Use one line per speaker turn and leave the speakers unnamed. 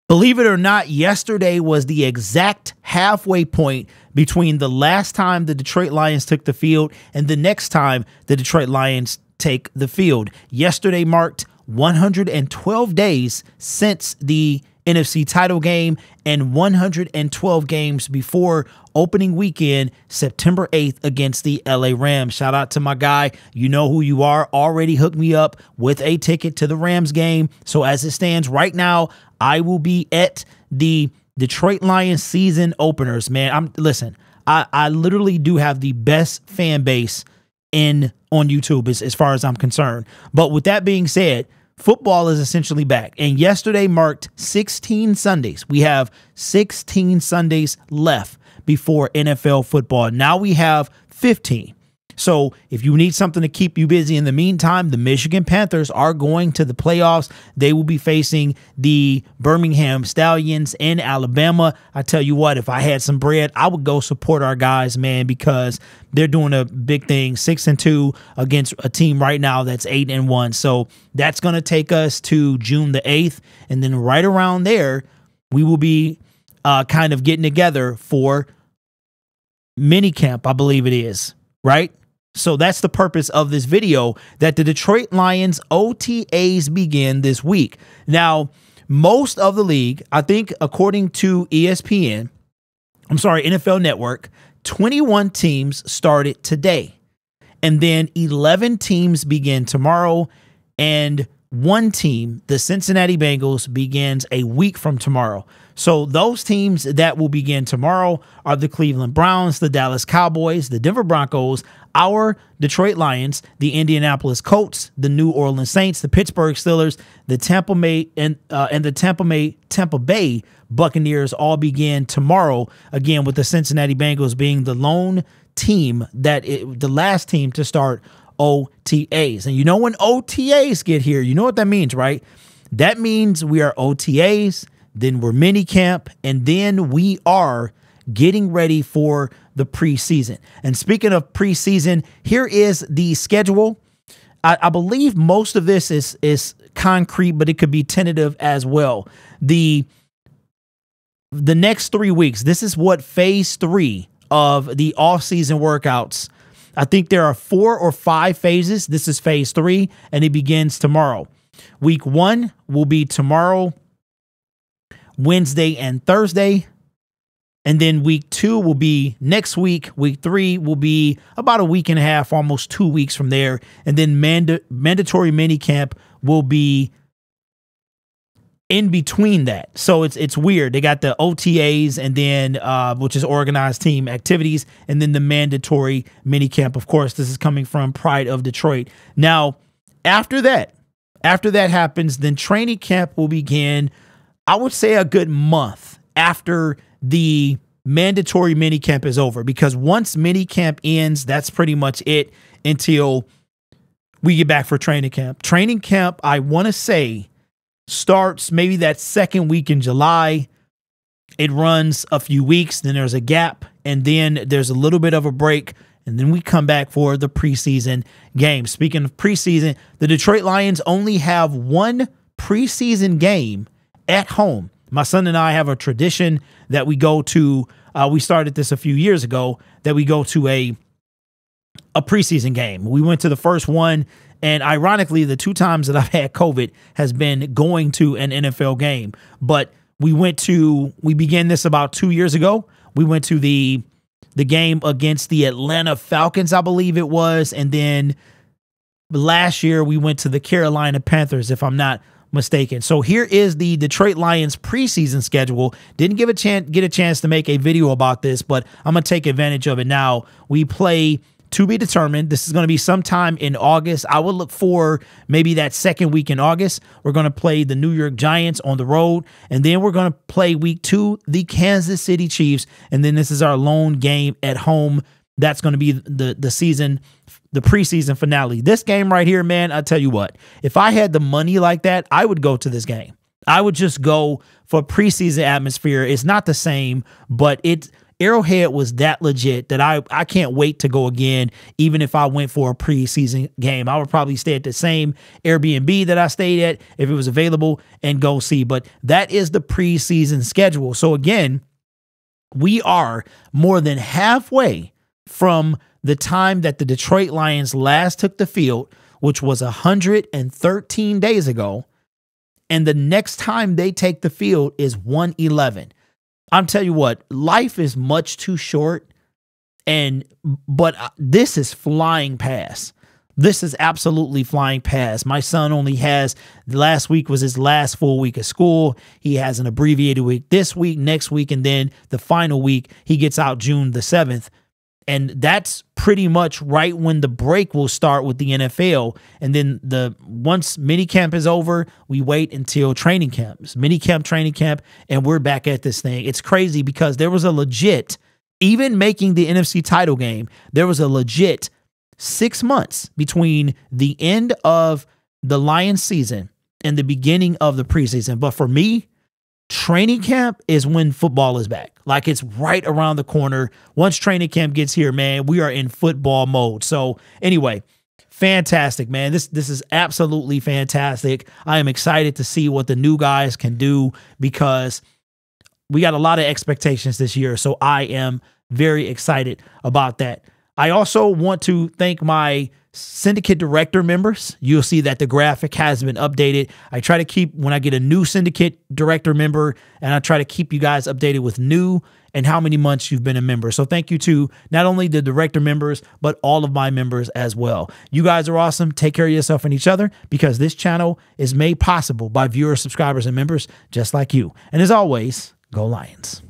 Believe it or not, yesterday was the exact halfway point between the last time the Detroit Lions took the field and the next time the Detroit Lions take the field. Yesterday marked 112 days since the NFC title game and 112 games before opening weekend, September 8th against the LA Rams. Shout out to my guy. You know who you are. Already hooked me up with a ticket to the Rams game. So as it stands right now, I will be at the Detroit Lions season openers, man. Listen, I literally do have the best fan base on YouTube as far as I'm concerned. But with that being said, football is essentially back. And yesterday marked 16 Sundays. We have 16 Sundays left before NFL football. Now we have 15. So if you need something to keep you busy in the meantime, the Michigan Panthers are going to the playoffs. They will be facing the Birmingham Stallions in Alabama. I tell you what, if I had some bread, I would go support our guys, man, because they're doing a big thing, 6-2 against a team right now that's 8-1. So that's going to take us to June the 8th. And then right around there, we will be kind of getting together for minicamp, I believe it is, right? So that's the purpose of this video, that the Detroit Lions OTAs begin this week. Now, most of the league, I think according to NFL Network, 21 teams started today. And then 11 teams begin tomorrow. And one team, the Cincinnati Bengals, begins a week from tomorrow. So those teams that will begin tomorrow are the Cleveland Browns, the Dallas Cowboys, the Denver Broncos, our Detroit Lions, the Indianapolis Colts, the New Orleans Saints, the Pittsburgh Steelers, the Tampa Bay Buccaneers all begin tomorrow, again with the Cincinnati Bengals being the lone team the last team to start OTAs. And you know when OTAs get here, you know what that means, right? That means we are OTAs, then we're minicamp, and then we are getting ready for the preseason. And speaking of preseason, here is the schedule. I believe most of this is concrete, but it could be tentative as well. The next 3 weeks, this is what phase 3 of the off-season workouts. I think there are 4 or 5 phases. This is phase 3, and it begins tomorrow. Week 1 will be tomorrow, Wednesday and Thursday. And then week 2 will be next week. Week 3 will be about a week and a half, almost 2 weeks from there. And then mandatory minicamp will be in between that. So it's weird. They got the OTAs and then which is organized team activities, and then the mandatory minicamp. Of course, this is coming from Pride of Detroit. Now, after that happens, then training camp will begin, I would say a good month after the mandatory minicamp is over, because once minicamp ends, that's pretty much it until we get back for training camp. Training camp, I want to say, starts maybe that second week in July. It runs a few weeks, then there's a gap, and then there's a little bit of a break, and then we come back for the preseason game. Speaking of preseason, the Detroit Lions only have one preseason game at home. My son and I have a tradition that we go to. We started this a few years ago, that we go to a preseason game. We went to the first one, and ironically, the 2 times that I've had COVID has been going to an NFL game. But we began this about 2 years ago. We went to the game against the Atlanta Falcons, I believe it was, and then last year we went to the Carolina Panthers, if I'm not mistaken. So here is the Detroit Lions preseason schedule. Didn't get a chance to make a video about this, but I'm going to take advantage of it now. We play to be determined. This is going to be sometime in August. I would look for maybe that second week in August. We're going to play the New York Giants on the road, and then we're going to play week 2, the Kansas City Chiefs, and then this is our lone game at home. That's going to be the preseason finale. This game right here, man, I tell you what, if I had the money like that, I would go to this game. I would just go for preseason atmosphere. It's not the same, but Arrowhead was that legit that I can't wait to go again. Even if I went for a preseason game, I would probably stay at the same Airbnb that I stayed at if it was available and go see. But that is the preseason schedule. So again, we are more than halfway from the time that the Detroit Lions last took the field, which was 113 days ago. And the next time they take the field is 111. I'm telling you what, life is much too short, but this is flying past. This is absolutely flying past. My son only has, last week was his last full week of school. He has an abbreviated week this week, next week, and then the final week, he gets out June the 7th. And that's pretty much right when the break will start with the NFL. And then once minicamp is over, we wait until training camps, minicamp, training camp, and we're back at this thing. It's crazy because there was a legit, even making the NFC title game, there was a legit 6 months between the end of the Lions season and the beginning of the preseason. But for me, training camp is when football is back. Like, it's right around the corner. Once training camp gets here, man, we are in football mode. So anyway, fantastic, man. This is absolutely fantastic. I am excited to see what the new guys can do because we got a lot of expectations this year. So I am very excited about that. I also want to thank my Syndicate Director members. You'll see that the graphic has been updated. I try to keep, when I get a new Syndicate Director member, and I try to keep you guys updated with new and how many months you've been a member. So thank you to not only the Director members, but all of my members as well. You guys are awesome. Take care of yourself and each other because this channel is made possible by viewers, subscribers, and members just like you. And as always, go Lions.